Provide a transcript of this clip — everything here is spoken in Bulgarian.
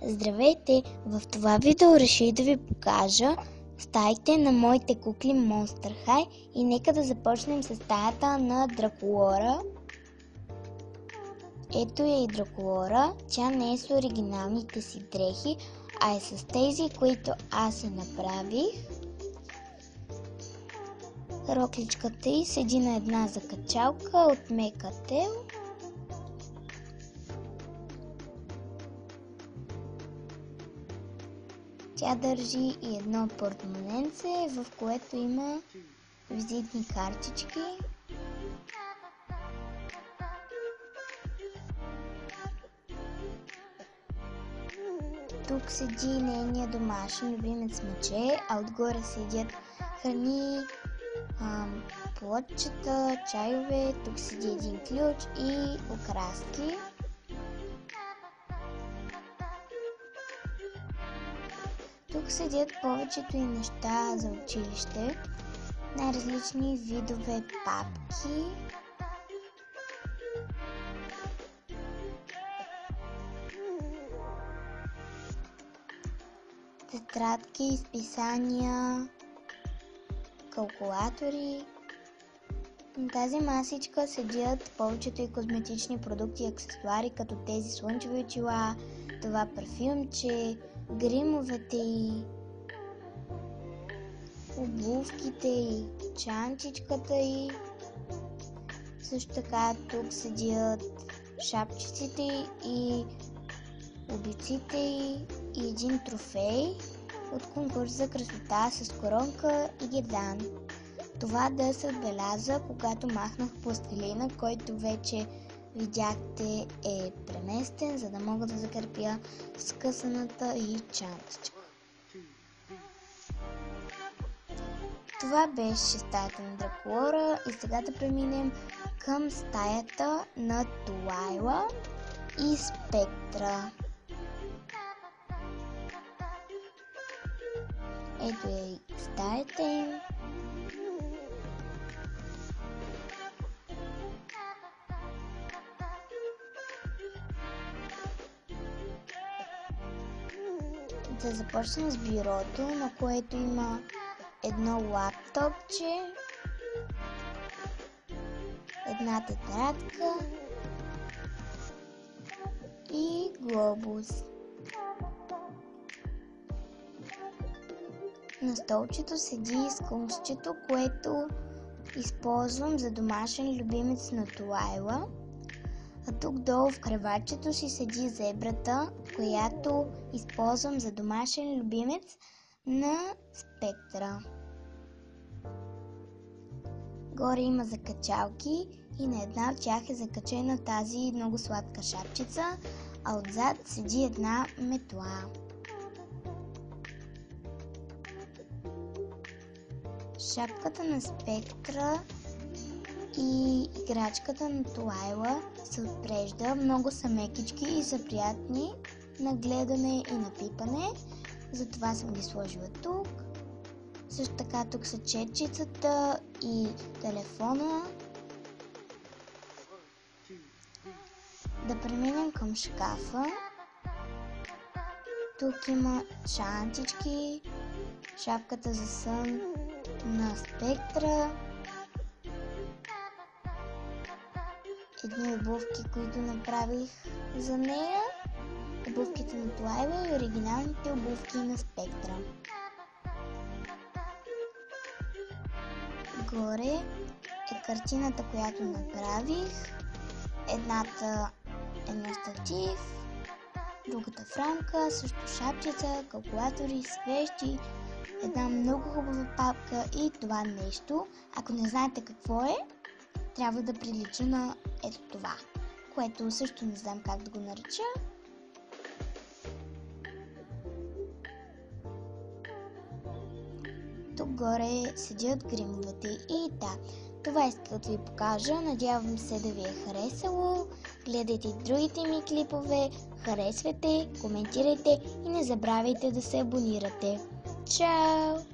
Здравейте! В това видео реших да ви покажа стаите на моите кукли Monster High и нека да започнем с стаята на Дракулора. Ето е и Дракулора. Тя не е с оригиналните си дрехи, а е с тези, които аз си направих. Рокличката й седи на една закачалка от Мекател. Тя държи и едно портмоненце, в което има визитни картички. Тук седи нейният домашен любимец мъче, а отгоре седят храни, плодчета, чайове, тук седи един ключ и окраски. Тук седят повечето и неща за училище, най-различни видове папки, тетрадки, изписания, калкулатори. На тази масичка седят повечето и козметични продукти и аксесуари, като тези слънчеви очила, това парфюмче, гримовете и обувките и чанчичката и също така тук седят шапчиците и обиците и един трофей от конкурс за красота с коронка и гердан. Това да се отбеляза, когато махнах пластилина, който вече видяхте е преместен, за да мога да закърпя скъсаната и чантичка. Това беше стаята на Дракулора и сега да преминем към стаята на Туайла и Спектра. Ето е и стаята им. Да започнем с бюрото, на което има едно лаптопче, една тетрадка и глобус. На столчето седи скунсчето, което използвам за домашен любимец на Туайла. А тук долу в креватчето си седи зебрата, която използвам за домашен любимец на Спектра. Горе има закачалки и на една от тях е закачена тази много сладка шапчица, а отзад седи една метла. Шапката на Спектра и играчката на Туайла се отпрежда. Много са мекички и са приятни на гледане и на пипане. Затова съм ги сложила тук. Също така тук са четчицата и телефона. Да преминем към шкафа. Тук има чантички, шапката за сън на Спектра, едни обувки, които направих за нея, обувките на Туайла и оригиналните обувки на Спектра. Горе е картината, която направих. Едната е на статив, другата в рамка, също шапчица, калкулатори, свещи, една много хубава папка и това нещо. Ако не знаете какво е, трябва да прилича на ето това, което също не знам как да го нареча. Тук горе седят гримовете и да, това исках да ви покажа. Надявам се да ви е харесало. Гледайте другите ми клипове, харесвайте, коментирайте и не забравяйте да се абонирате. Чао!